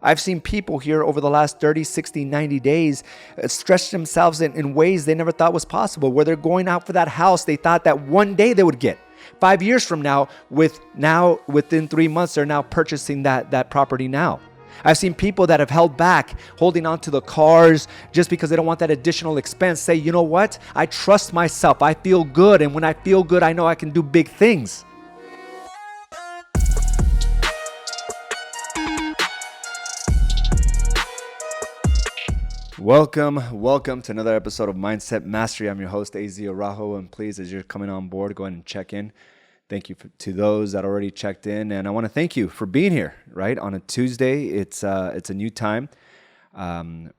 I've seen people here over the last 30, 60, 90 days stretch themselves in ways they never thought was possible, where they're going out for that house they thought that one day they would get. 5 years from now, within 3 months, they're now purchasing that property now. I've seen people that have held back, holding on to the cars just because they don't want that additional expense, say, you know what? I trust myself. I feel good. And when I feel good, I know I can do big things. Welcome to another episode of Mindset Mastery. I'm your host, Araujo, and please, as you're coming on board, go ahead and check in. Thank you to those that already checked in, and I want to thank you for being here. Right on a Tuesday, it's a new time.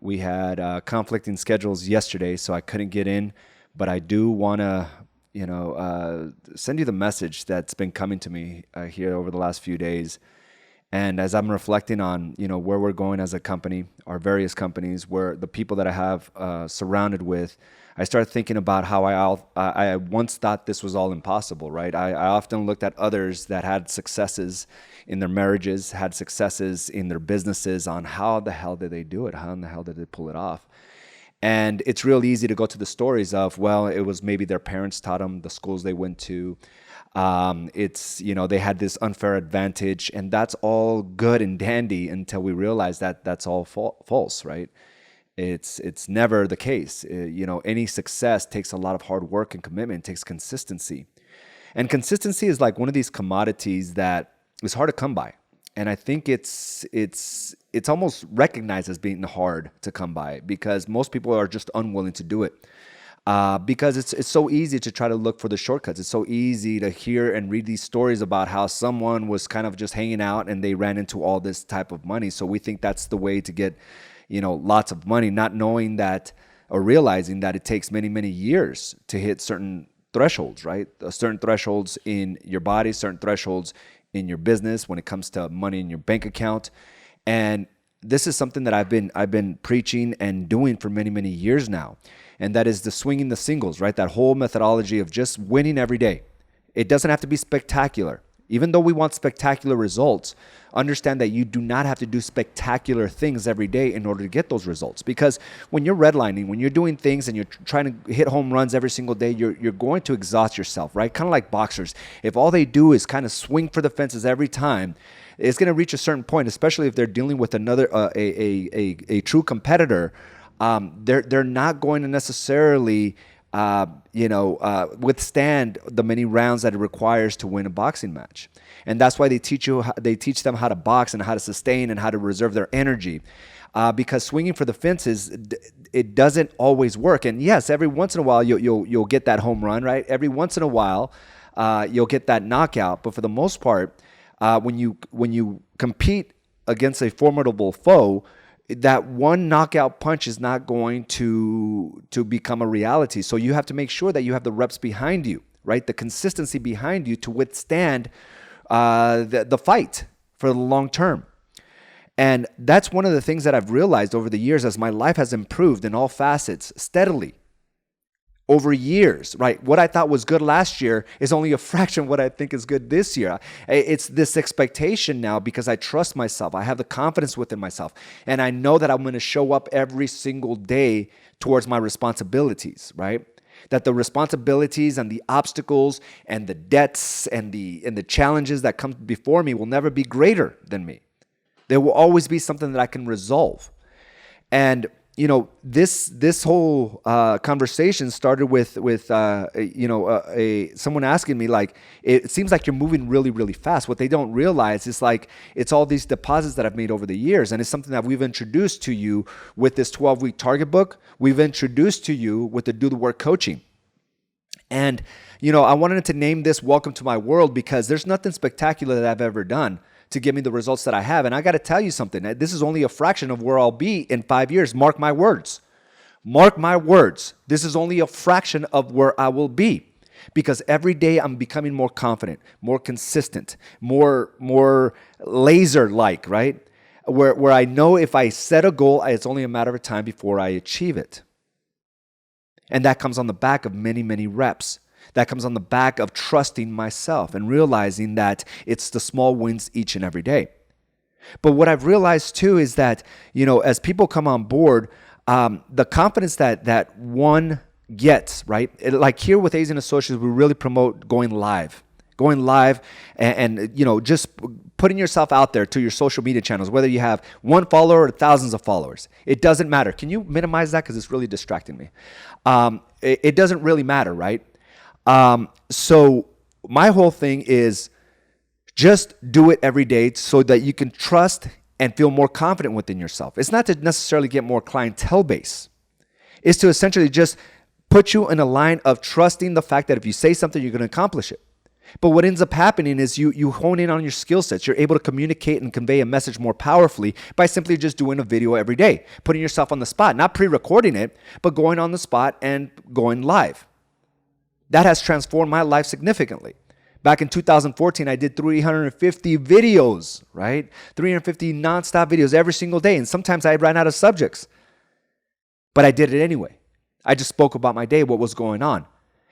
We had conflicting schedules yesterday, so I couldn't get in, but I do want to, send you the message that's been coming to me here over the last few days. And as I'm reflecting on, where we're going as a company, our various companies, where the people that I have surrounded with, I started thinking about how I once thought this was all impossible, right? I often looked at others that had successes in their marriages, had successes in their businesses, on how the hell did they do it? How in the hell did they pull it off? And it's real easy to go to the stories of, well, it was maybe their parents taught them, the schools they went to. They had this unfair advantage, and that's all good and dandy until we realize that that's all false, right? It's never the case. Any success takes a lot of hard work and commitment. It takes consistency. And consistency is like one of these commodities that is hard to come by. And I think it's almost recognized as being hard to come by because most people are just unwilling to do it. Because it's so easy to try to look for the shortcuts. It's so easy to hear and read these stories about how someone was kind of just hanging out and they ran into all this type of money. So we think that's the way to get, lots of money, not knowing that or realizing that it takes many, many years to hit certain thresholds, right? Certain thresholds in your body, certain thresholds in your business when it comes to money in your bank account. And this is something that I've been preaching and doing for many, many years now. And that is the swinging the singles, right? That whole methodology of just winning every day. It doesn't have to be spectacular. Even though we want spectacular results, understand that you do not have to do spectacular things every day in order to get those results. Because when you're redlining, when you're doing things and you're trying to hit home runs every single day, you're going to exhaust yourself, right? Kind of like boxers. If all they do is kind of swing for the fences every time, it's going to reach a certain point, especially if they're dealing with another a true competitor. They're not going to necessarily withstand the many rounds that it requires to win a boxing match. And that's why they teach them how to box and how to sustain and how to reserve their energy. Because swinging for the fences, it doesn't always work. And yes, every once in a while you'll get that home run, right? Every once in a while you'll get that knockout. But for the most part, when you compete against a formidable foe, that one knockout punch is not going to become a reality. So you have to make sure that you have the reps behind you, right? The consistency behind you to withstand the fight for the long term. And that's one of the things that I've realized over the years as my life has improved in all facets steadily over years, right? What I thought was good last year is only a fraction of what I think is good this year. It's this expectation now because I trust myself. I have the confidence within myself. And I know that I'm going to show up every single day towards my responsibilities, right? That the responsibilities and the obstacles and the debts and the challenges that come before me will never be greater than me. There will always be something that I can resolve. And this whole conversation started with someone asking me, like, it seems like you're moving really, really fast. What they don't realize is like it's all these deposits that I've made over the years, and it's something that we've introduced to you with this 12-week target book. We've introduced to you with the Do the Work coaching. And I wanted to name this Welcome to My World because there's nothing spectacular that I've ever done to give me the results that I have. And I got to tell you something. This is only a fraction of where I'll be in 5 years. Mark my words. Mark my words. This is only a fraction of where I will be. Because every day I'm becoming more confident, more consistent, more laser-like, right? Where I know if I set a goal, it's only a matter of time before I achieve it. And that comes on the back of many, many reps. That comes on the back of trusting myself and realizing that it's the small wins each and every day. But what I've realized too is that, as people come on board, the confidence that one gets, right? Like here with Asian Associates, we really promote going live and just putting yourself out there to your social media channels, whether you have one follower or thousands of followers. It doesn't matter. Can you minimize that? Because it's really distracting me. It doesn't really matter, right? So my whole thing is just do it every day so that you can trust and feel more confident within yourself. It's not to necessarily get more clientele base. It's to essentially just put you in a line of trusting the fact that if you say something, you're going to accomplish it. But what ends up happening is you hone in on your skill sets. You're able to communicate and convey a message more powerfully by simply just doing a video every day, putting yourself on the spot, not pre-recording it, but going on the spot and going live. That has transformed my life significantly. Back in 2014, I did 350 videos, right? 350 nonstop videos every single day. And sometimes I ran out of subjects, but I did it anyway. I just spoke about my day, what was going on.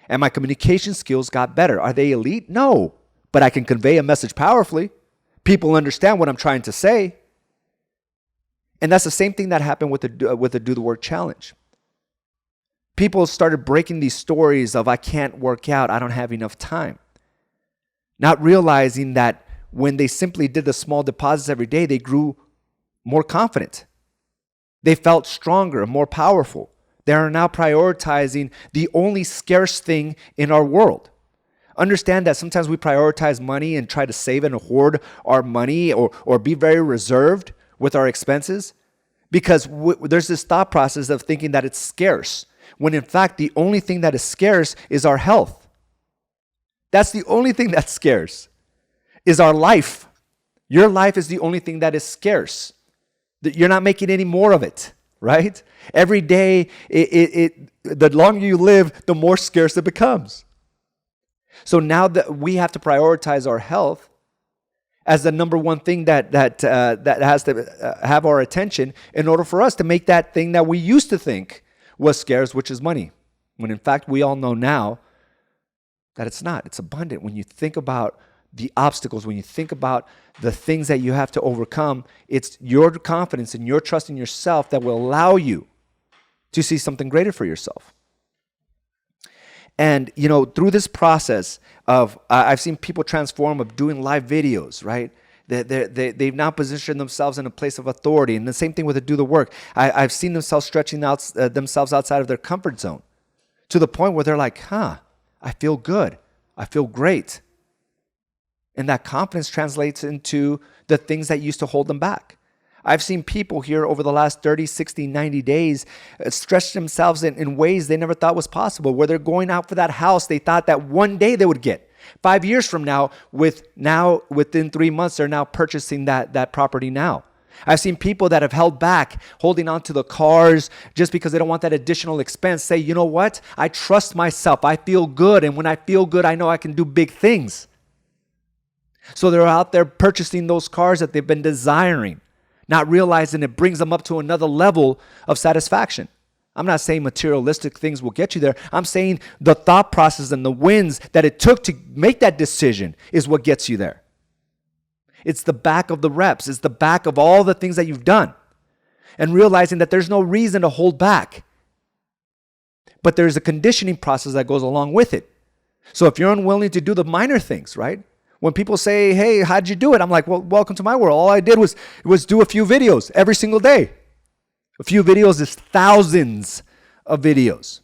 And my communication skills got better. Are they elite? No, but I can convey a message powerfully. People understand what I'm trying to say. And that's the same thing that happened with the Do the Work Challenge. People started breaking these stories of I can't work out, I don't have enough time. Not realizing that when they simply did the small deposits every day, they grew more confident. They felt stronger, more powerful. They are now prioritizing the only scarce thing in our world. Understand that sometimes we prioritize money and try to save and hoard our money or be very reserved with our expenses because there's this thought process of thinking that it's scarce, when in fact the only thing that is scarce is our health. That's the only thing that's scarce, is our life. Your life is the only thing that is scarce. You're not making any more of it, right? Every day, the longer you live, the more scarce it becomes. So now that we have to prioritize our health as the number one thing that has to have our attention in order for us to make that thing that we used to think was scarce, which is money. When in fact, we all know now that it's not. It's abundant. When you think about the obstacles, when you think about the things that you have to overcome, it's your confidence and your trust in yourself that will allow you to see something greater for yourself. And, through this process of, I've seen people transform of doing live videos, right? They've now positioned themselves in a place of authority. And the same thing with the Do the Work. I've seen themselves stretching out themselves outside of their comfort zone to the point where they're like, I feel good. I feel great. And that confidence translates into the things that used to hold them back. I've seen people here over the last 30, 60, 90 days stretch themselves in ways they never thought was possible, where they're going out for that house they thought that one day they would get. 5 years from now, within 3 months, they're now purchasing that property now. I've seen people that have held back, holding on to the cars just because they don't want that additional expense, say, you know what? I trust myself. I feel good. And when I feel good, I know I can do big things. So they're out there purchasing those cars that they've been desiring, not realizing it brings them up to another level of satisfaction. I'm not saying materialistic things will get you there. I'm saying the thought process and the wins that it took to make that decision is what gets you there. It's the back of the reps. It's the back of all the things that you've done. And realizing that there's no reason to hold back. But there's a conditioning process that goes along with it. So if you're unwilling to do the minor things, right? When people say, hey, how'd you do it? I'm like, well, welcome to my world. All I did was do a few videos every single day. A few videos is thousands of videos.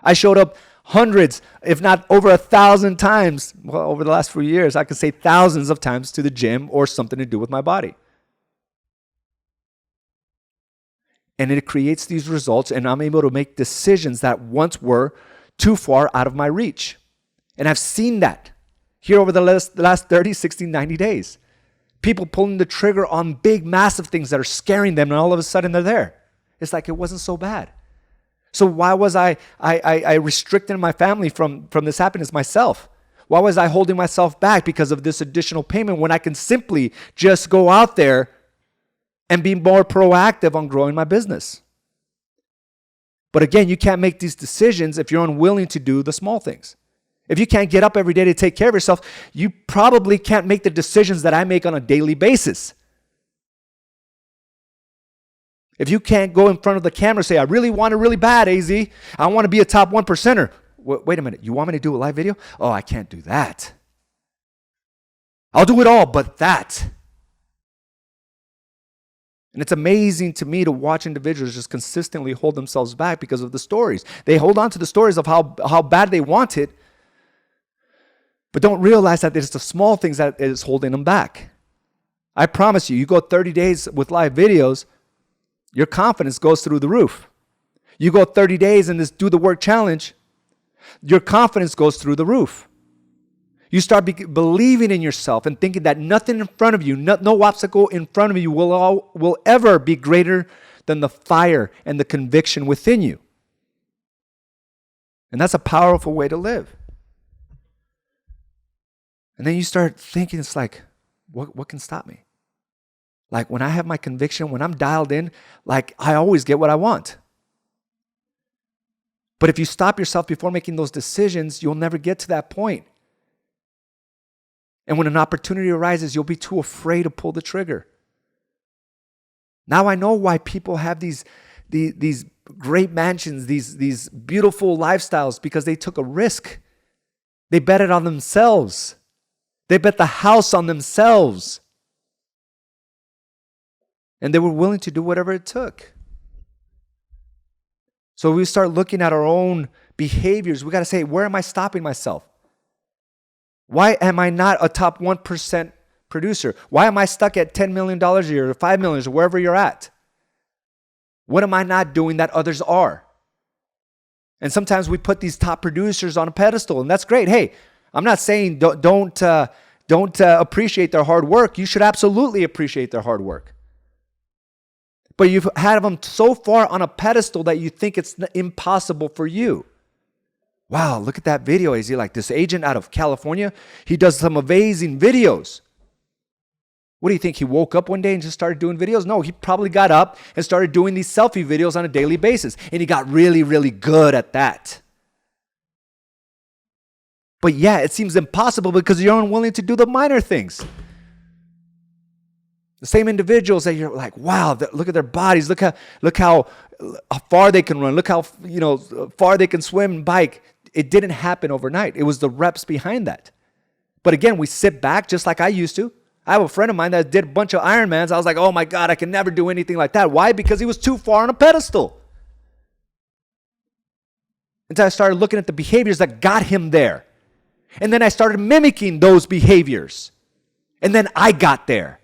I showed up hundreds, if not over 1,000 times, well, over the last few years, I could say thousands of times to the gym or something to do with my body. And it creates these results, and I'm able to make decisions that once were too far out of my reach. And I've seen that here over the last 30, 60, 90 days. People pulling the trigger on big, massive things that are scaring them, and all of a sudden they're there. It's like it wasn't so bad. So why was I restricting my family from this happiness myself? Why was I holding myself back because of this additional payment when I can simply just go out there and be more proactive on growing my business? But again, you can't make these decisions if you're unwilling to do the small things. If you can't get up every day to take care of yourself, you probably can't make the decisions that I make on a daily basis. If you can't go in front of the camera and say, I really want it really bad, AZ. I want to be a top 1%er. Wait a minute. You want me to do a live video? Oh, I can't do that. I'll do it all but that. And it's amazing to me to watch individuals just consistently hold themselves back because of the stories. They hold on to the stories of how bad they want it, but don't realize that it's the small things that is holding them back. I promise you, you go 30 days with live videos, your confidence goes through the roof. You go 30 days in this Do the Work challenge, your confidence goes through the roof. You start believing in yourself and thinking that nothing in front of you, no obstacle in front of you will ever be greater than the fire and the conviction within you. And that's a powerful way to live. And then you start thinking, it's like, what can stop me? Like when I have my conviction, when I'm dialed in, like I always get what I want. But if you stop yourself before making those decisions, you'll never get to that point. And when an opportunity arises, you'll be too afraid to pull the trigger. Now I know why people have these great mansions, these beautiful lifestyles, because they took a risk. They bet it on themselves. They bet the house on themselves. And they were willing to do whatever it took. So we start looking at our own behaviors. We got to say, where am I stopping myself? Why am I not a top 1% producer? Why am I stuck at $10 million a year or $5 million or wherever you're at? What am I not doing that others are? And sometimes we put these top producers on a pedestal, and that's great. Hey, I'm not saying don't appreciate their hard work. You should absolutely appreciate their hard work. But you've had them so far on a pedestal that you think it's impossible for you. Wow, look at that video. Is he like this agent out of California? He does some amazing videos. What do you think? He woke up one day and just started doing videos? No, he probably got up and started doing these selfie videos on a daily basis. And he got really, really good at that. But yeah, it seems impossible because you're unwilling to do the minor things. The same individuals that you're like, wow, look at their bodies. Look how far they can run. Look how far they can swim and bike. It didn't happen overnight. It was the reps behind that. But again, we sit back just like I used to. I have a friend of mine that did a bunch of Ironmans. I was like, oh my God, I can never do anything like that. Why? Because he was too far on a pedestal. Until I started looking at the behaviors that got him there. And then I started mimicking those behaviors. And then I got there.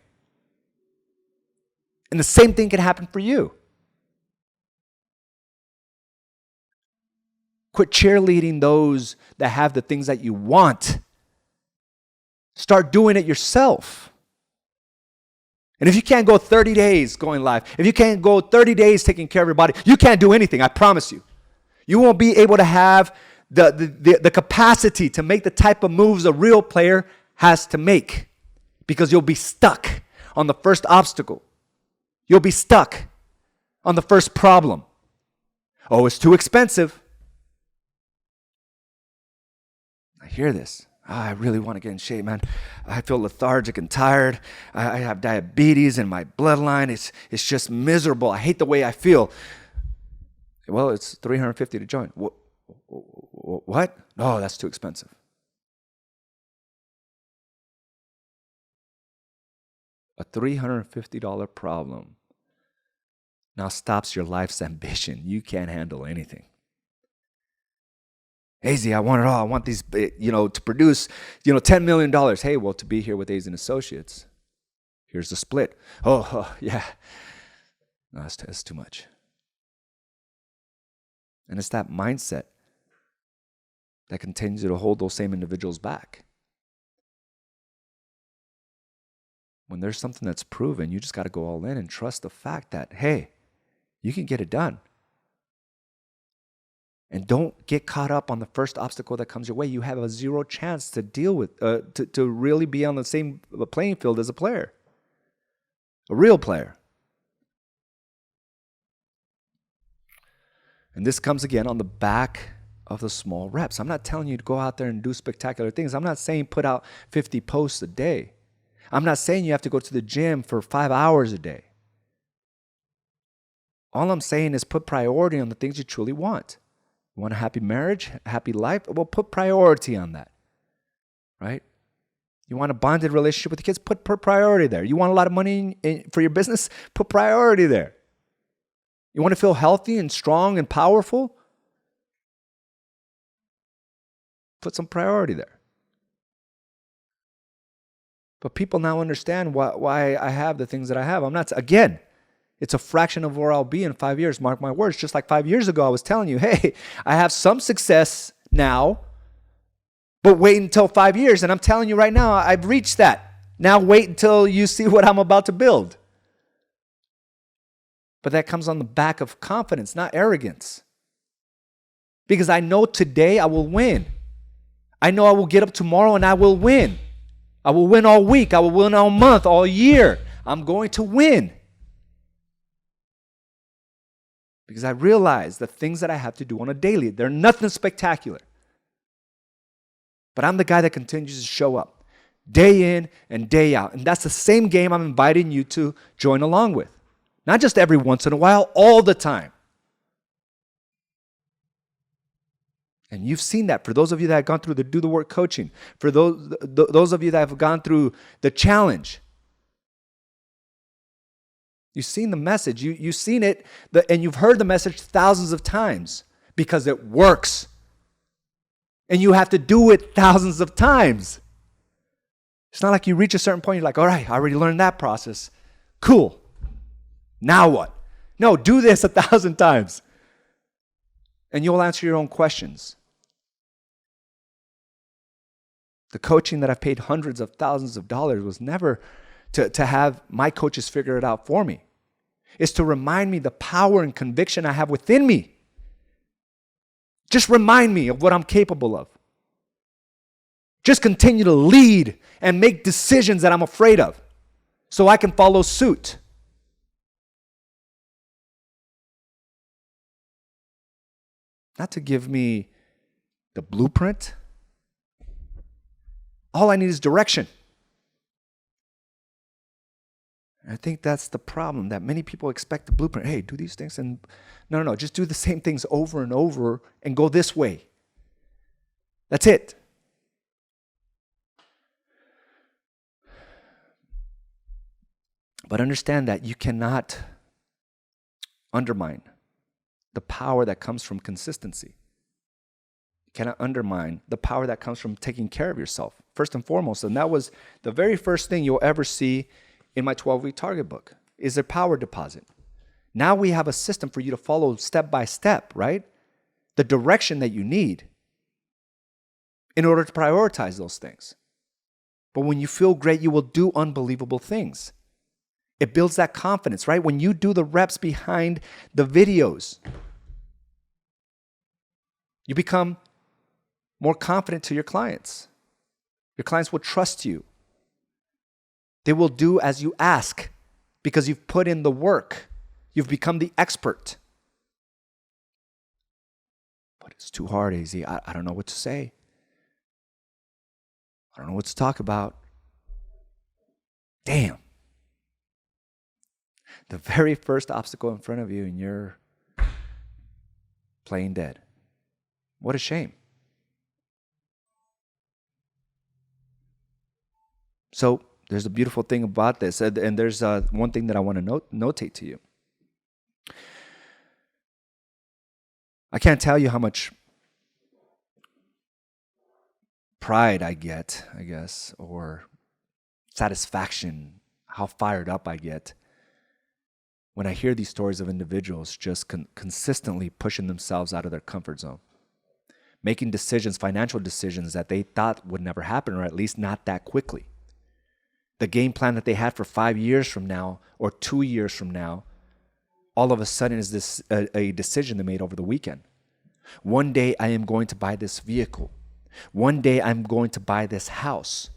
And the same thing can happen for you. Quit cheerleading those that have the things that you want. Start doing it yourself. And if you can't go 30 days going live, if you can't go 30 days taking care of your body, you can't do anything, I promise you. You won't be able to have the capacity to make the type of moves a real player has to make, because you'll be stuck on the first obstacle. You'll be stuck on the first problem. Oh, it's too expensive. I hear this. I really want to get in shape, man. I feel lethargic and tired. I have diabetes in my bloodline. It's just miserable. I hate the way I feel. Well, it's $350 to join. What? No, that's too expensive. A $350 problem now stops your life's ambition. You can't handle anything. AZ, I want it all. I want these, to produce, $10 million. Hey, well, to be here with AZ and Associates, here's the split. Oh yeah. No, that's too much. And it's that mindset that continues to hold those same individuals back. When there's something that's proven, you just got to go all in and trust the fact that, hey, you can get it done. And don't get caught up on the first obstacle that comes your way. You have a zero chance to deal with, to really be on the same playing field as a player, a real player. And this comes again on the back of the small reps. I'm not telling you to go out there and do spectacular things. I'm not saying put out 50 posts a day. I'm not saying you have to go to the gym for 5 hours a day. All I'm saying is put priority on the things you truly want. You want a happy marriage, a happy life? Well, put priority on that, right? You want a bonded relationship with the kids? Put priority there. You want a lot of money for your business? Put priority there. You want to feel healthy and strong and powerful? Put some priority there. But people now understand why I have the things that I have. I'm not, again, it's a fraction of where I'll be in 5 years. Mark my words. Just like 5 years ago, I was telling you, hey, I have some success now, but wait until 5 years. And I'm telling you right now, I've reached that. Now wait until you see what I'm about to build. But that comes on the back of confidence, not arrogance. Because I know today I will win. I know I will get up tomorrow and I will win. I will win all week. I will win all month, all year. I'm going to win. Because I realize the things that I have to do on a daily, they're nothing spectacular. But I'm the guy that continues to show up day in and day out. And that's the same game I'm inviting you to join along with. Not just every once in a while, all the time. And you've seen that for those of you that have gone through the Do the Work coaching, for those of you that have gone through the challenge. You've seen the message. You've seen it, and you've heard the message thousands of times because it works. And you have to do it thousands of times. It's not like you reach a certain point, you're like, all right, I already learned that process. Cool. Now what? No, do this 1,000 times. And you'll answer your own questions. The coaching that I've paid hundreds of thousands of dollars was never to have my coaches figure it out for me. It's to remind me the power and conviction I have within me. Just remind me of what I'm capable of. Just continue to lead and make decisions that I'm afraid of so I can follow suit. Not to give me the blueprint. All I need is direction. And I think that's the problem, that many people expect the blueprint. Hey, do these things. And no, just do the same things over and over and go this way. That's it. But understand that you cannot undermine the power that comes from consistency. You cannot undermine the power that comes from taking care of yourself, first and foremost. And that was the very first thing you'll ever see in my 12-week target book, is a power deposit. Now we have a system for you to follow step by step, right? The direction that you need in order to prioritize those things. But when you feel great, you will do unbelievable things. It builds that confidence, right? When you do the reps behind the videos, you become more confident to your clients. Your clients will trust you. They will do as you ask because you've put in the work. You've become the expert. But it's too hard, AZ. I don't know what to say. I don't know what to talk about. Damn. The very first obstacle in front of you and you're playing dead. What a shame. So there's a beautiful thing about this. And there's one thing that I want to notate to you. I can't tell you how much pride I get, I guess, or satisfaction, how fired up I get when I hear these stories of individuals just consistently pushing themselves out of their comfort zone, making decisions, financial decisions that they thought would never happen, or at least not that quickly. The game plan that they had for 5 years from now or 2 years from now, all of a sudden is this a decision they made over the weekend. One day I am going to buy this vehicle. One day I'm going to buy this house.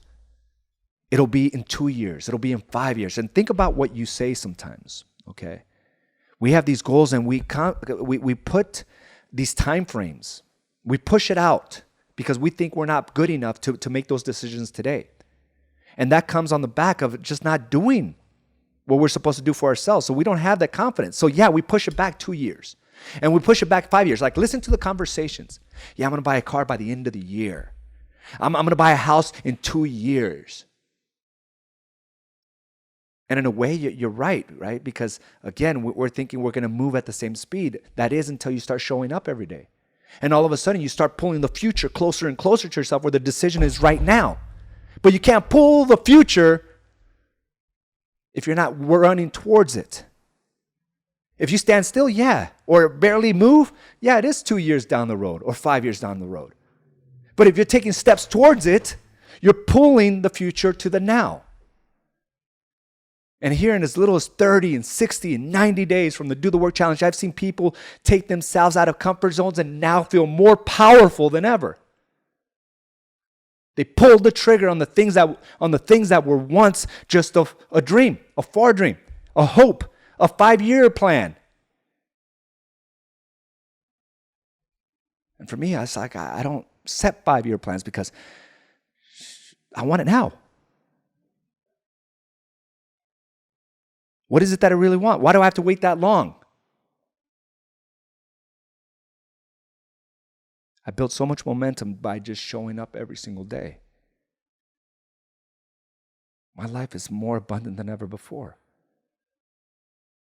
It'll be in 2 years. It'll be in 5 years. And think about what you say sometimes. Okay, we have these goals and we put these time frames. We push it out because we think we're not good enough to make those decisions today. And that comes on the back of just not doing what we're supposed to do for ourselves. So we don't have that confidence. So yeah, we push it back 2 years. And we push it back 5 years. Like, listen to the conversations. Yeah, I'm going to buy a car by the end of the year. I'm going to buy a house in 2 years. And in a way, you're right? Because again, we're thinking we're going to move at the same speed. That is until you start showing up every day. And all of a sudden, you start pulling the future closer and closer to yourself where the decision is right now. But you can't pull the future if you're not running towards it. If you stand still, yeah. Or barely move, yeah, it is 2 years down the road or 5 years down the road. But if you're taking steps towards it, you're pulling the future to the now. And here in as little as 30 and 60 and 90 days from the Do the Work Challenge, I've seen people take themselves out of comfort zones and now feel more powerful than ever. They pulled the trigger on the things that were once just a dream, a far dream, a hope, a 5-year plan. And for me, I was like, I don't set 5-year plans because I want it now. What is it that I really want? Why do I have to wait that long? I built so much momentum by just showing up every single day. My life is more abundant than ever before.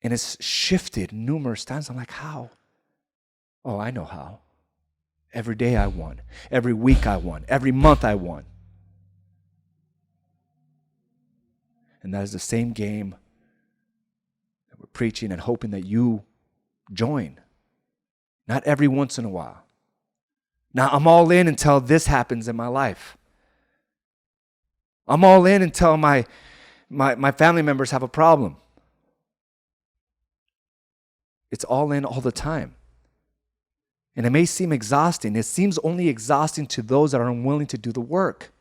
And it's shifted numerous times. I'm like, how? Oh, I know how. Every day I won. Every week I won. Every month I won. And that is the same game that we're preaching and hoping that you join. Not every once in a while. Now, I'm all in until this happens in my life. I'm all in until my family members have a problem. It's all in all the time. And it may seem exhausting. It seems only exhausting to those that are unwilling to do the work.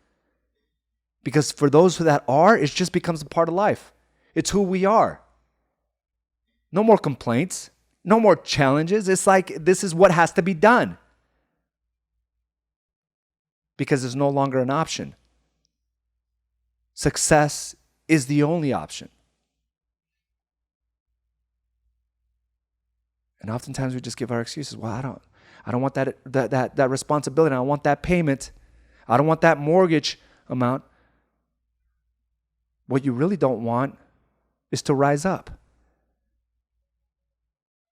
Because for those that are, it just becomes a part of life. It's who we are. No more complaints. No more challenges. It's like this is what has to be done. Because there's no longer an option. Success is the only option. And oftentimes we just give our excuses. Well, I don't want that responsibility. I don't want that payment. I don't want that mortgage amount. What you really don't want is to rise up.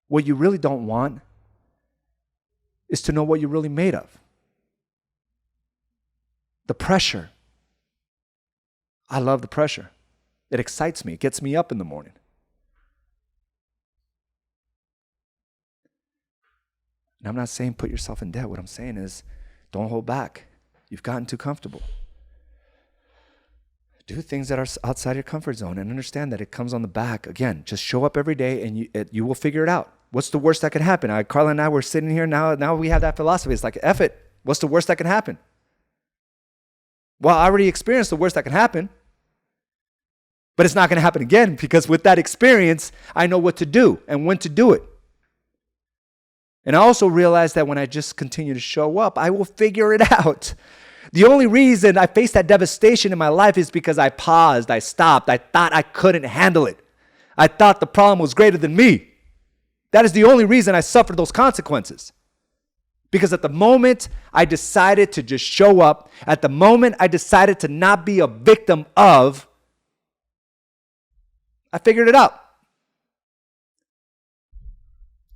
What you really don't want is to know what you're really made of. The pressure. I love the pressure. It excites me. It gets me up in the morning. And I'm not saying put yourself in debt. What I'm saying is don't hold back. You've gotten too comfortable. Do things that are outside your comfort zone and understand that it comes on the back. Again, just show up every day and you will figure it out. What's the worst that could happen? Carla and I were sitting here now we have that philosophy. It's like, F it. What's the worst that can happen? Well, I already experienced the worst that can happen. But it's not going to happen again because with that experience, I know what to do and when to do it. And I also realized that when I just continue to show up, I will figure it out. The only reason I faced that devastation in my life is because I paused, I stopped, I thought I couldn't handle it. I thought the problem was greater than me. That is the only reason I suffered those consequences. Because at the moment I decided to just show up, at the moment I decided to not be a victim of, I figured it out.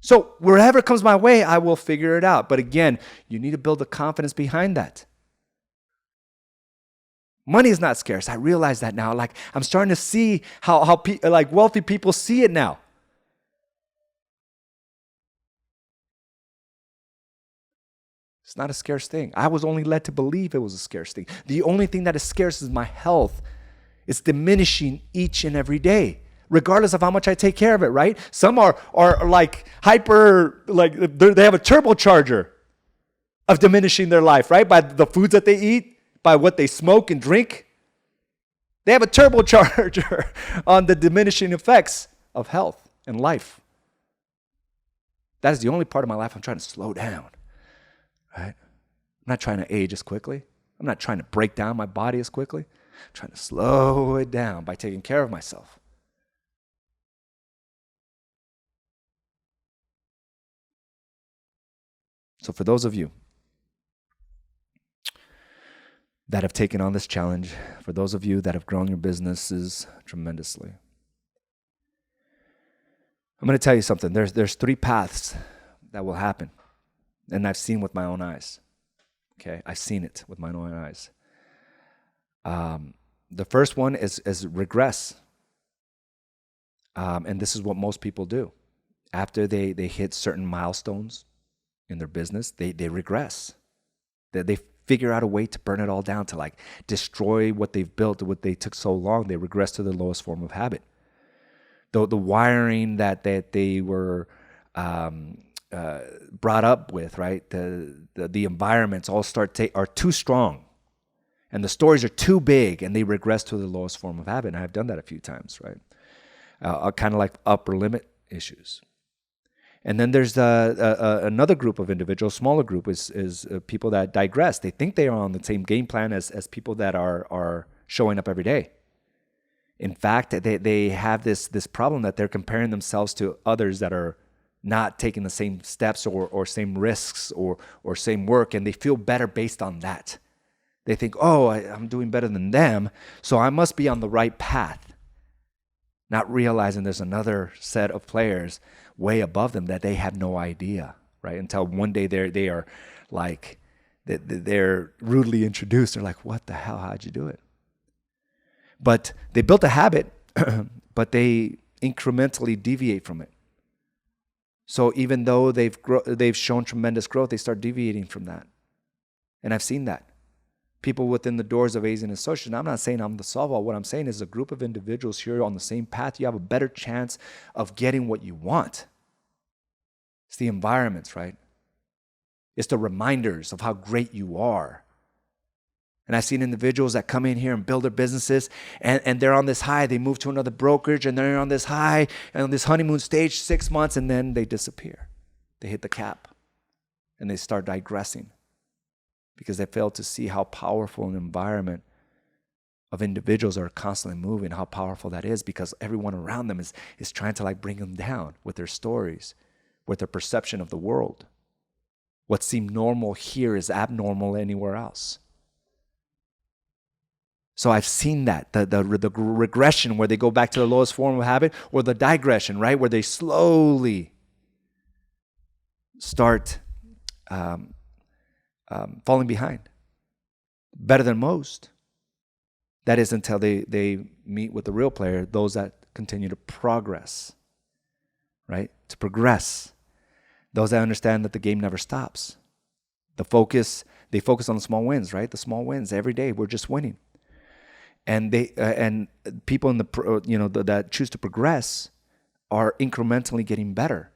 So wherever comes my way, I will figure it out. But again, you need to build the confidence behind that. Money is not scarce. I realize that now. Like I'm starting to see how wealthy people see it now. It's not a scarce thing. I was only led to believe it was a scarce thing. The only thing that is scarce is my health. It's diminishing each and every day, regardless of how much I take care of it, right? Some are like hyper, like they have a turbocharger of diminishing their life, right? By the foods that they eat, by what they smoke and drink. They have a turbocharger on the diminishing effects of health and life. That is the only part of my life I'm trying to slow down. right? I'm not trying to age as quickly. I'm not trying to break down my body as quickly. I'm trying to slow it down by taking care of myself. So for those of you that have taken on this challenge, for those of you that have grown your businesses tremendously, I'm going to tell you something. There's 3 paths that will happen, and I've seen with my own eyes. Okay, I've seen it with my own eyes. The first one is regress, and this is what most people do. After they hit certain milestones in their business, they regress. They figure out a way to burn it all down, to like destroy what they've built, what they took so long. They regress to the lowest form of habit. The wiring that they were brought up with, right? The environments all are too strong, and the stories are too big, and they regress to the lowest form of habit. And I've done that a few times, right? Kind of like upper limit issues. And then there's another group of individuals, smaller group, is people that digress. They think they are on the same game plan as people that are showing up every day. In fact, they have this problem that they're comparing themselves to others that are not taking the same steps or same risks or same work, and they feel better based on that. They think, oh, I'm doing better than them, so I must be on the right path. Not realizing there's another set of players way above them that they have no idea, right? Until one day they are like, they're rudely introduced. They're like, what the hell? How'd you do it? But they built a habit, but they incrementally deviate from it. So even though they've shown tremendous growth, they start deviating from that. And I've seen that. People within the doors of Asian Associates. I'm not saying I'm the solve-all. What I'm saying is a group of individuals here on the same path, you have a better chance of getting what you want. It's the environments, right? It's the reminders of how great you are. And I've seen individuals that come in here and build their businesses, and they're on this high. They move to another brokerage, and they're on this high and on this honeymoon stage 6 months, and then they disappear. They hit the cap, and they start digressing because they fail to see how powerful an environment of individuals are constantly moving, how powerful that is, because everyone around them is trying to like bring them down with their stories, with their perception of the world. What seemed normal here is abnormal anywhere else. So I've seen that, the regression where they go back to the lowest form of habit, or the digression, right, where they slowly start falling behind, better than most. That is until they meet with the real player, those that continue to progress, right? To progress. Those that understand that the game never stops. They focus on the small wins, right? The small wins every day. We're just winning. And people in that choose to progress are incrementally getting better.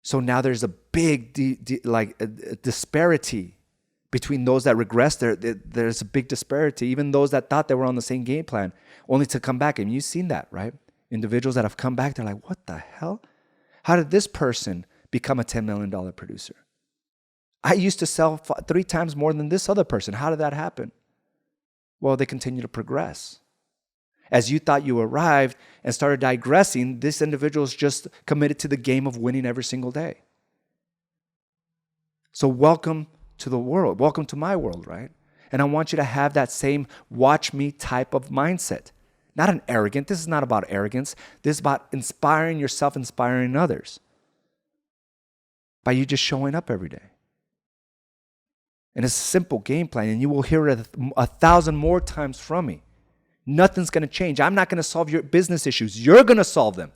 So now there's a big disparity between those that regress. There's a big disparity. Even those that thought they were on the same game plan, only to come back. And you've seen that, right? Individuals that have come back, they're like, what the hell? How did this person become a $10 million producer? I used to sell 3 times more than this other person. How did that happen? Well, they continue to progress. As you thought you arrived and started digressing, this individual is just committed to the game of winning every single day. So welcome to the world. Welcome to my world, right? And I want you to have that same watch me type of mindset. Not an arrogant. This is not about arrogance. This is about inspiring yourself, inspiring others. By you just showing up every day. And it's a simple game plan, and you will hear it 1,000 more times from me. Nothing's going to change. I'm not going to solve your business issues. You're going to solve them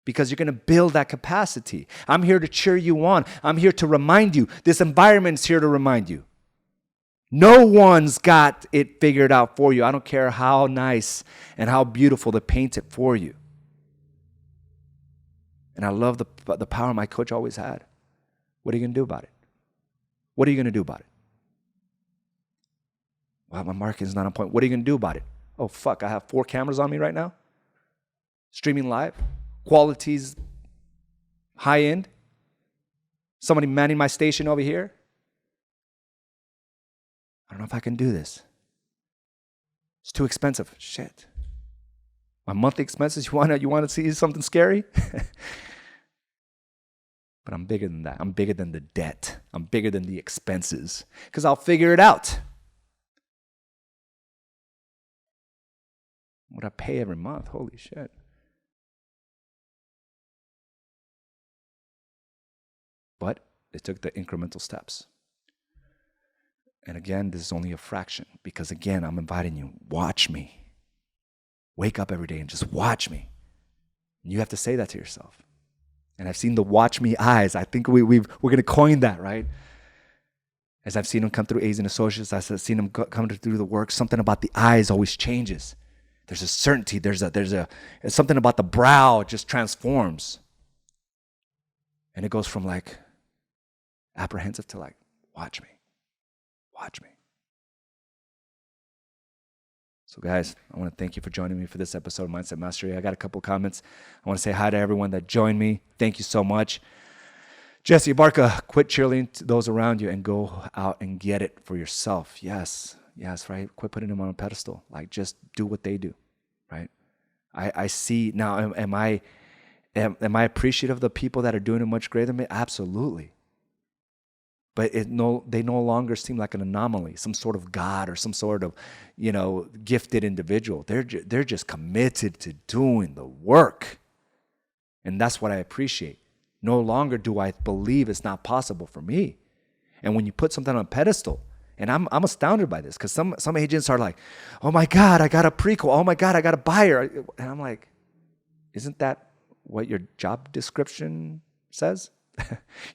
because you're going to build that capacity. I'm here to cheer you on. I'm here to remind you. This environment is here to remind you. No one's got it figured out for you. I don't care how nice and how beautiful they paint it for you. And I love the power my coach always had. What are you going to do about it? What are you going to do about it? Wow, my marketing's not on point. What are you going to do about it? Oh, fuck, I have 4 cameras on me right now. Streaming live. Quality's high end. Somebody manning my station over here. I don't know if I can do this. It's too expensive. Shit. My monthly expenses, you want to see something scary? But I'm bigger than that. I'm bigger than the debt. I'm bigger than the expenses because I'll figure it out. What I pay every month, holy shit. But it took the incremental steps. And again, this is only a fraction because again, I'm inviting you, watch me. Wake up every day and just watch me. And you have to say that to yourself. And I've seen the watch me eyes. I think we're going to coin that, right? As I've seen them come through A's and Associates, as I've seen them come through the work, something about the eyes always changes. There's a certainty. There's something about the brow just transforms. And it goes from like apprehensive to like, watch me. Watch me. So guys, I want to thank you for joining me for this episode of Mindset Mastery. I got a couple comments. I want to say hi to everyone that joined me. Thank you so much. Jesse Barca, quit cheerleading to those around you and go out and get it for yourself. Yes, right? Quit putting them on a pedestal. Like just do what they do, right? I see now, am I appreciative of the people that are doing it much greater than me? Absolutely. But they no longer seem like an anomaly, some sort of God or some sort of, gifted individual. They're just committed to doing the work. And that's what I appreciate. No longer do I believe it's not possible for me. And when you put something on a pedestal, and I'm astounded by this because some agents are like, oh my God, I got a prequel. Oh my God, I got a buyer. And I'm like, isn't that what your job description says?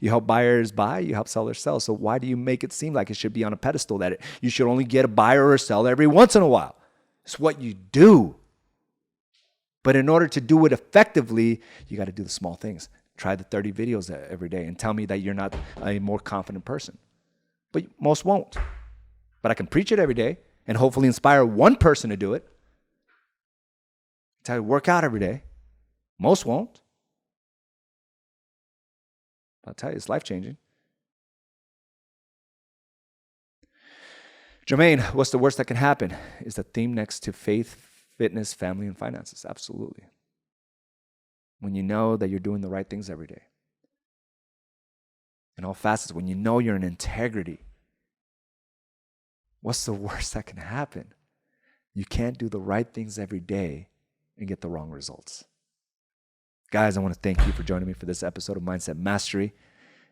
You help buyers buy, you help sellers sell. So why do you make it seem like it should be on a pedestal that you should only get a buyer or a seller every once in a while? It's what you do. But in order to do it effectively, you got to do the small things. Try the 30 videos every day and tell me that you're not a more confident person. But most won't. But I can preach it every day and hopefully inspire one person to do it. Tell you to work out every day. Most won't. I'll tell you, it's life-changing. Jermaine, what's the worst that can happen? Is the theme next to faith, fitness, family, and finances. Absolutely. When you know that you're doing the right things every day. In all facets, when you know you're in integrity. What's the worst that can happen? You can't do the right things every day and get the wrong results. Guys, I want to thank you for joining me for this episode of Mindset Mastery,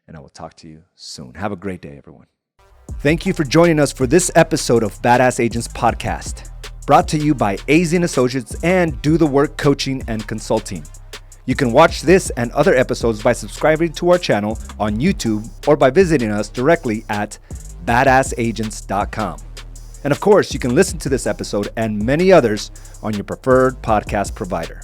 and I will talk to you soon. Have a great day, everyone. Thank you for joining us for this episode of Badass Agents Podcast, brought to you by AZ & Associates and Do the Work Coaching and Consulting. You can watch this and other episodes by subscribing to our channel on YouTube or by visiting us directly at badassagents.com. And of course, you can listen to this episode and many others on your preferred podcast provider.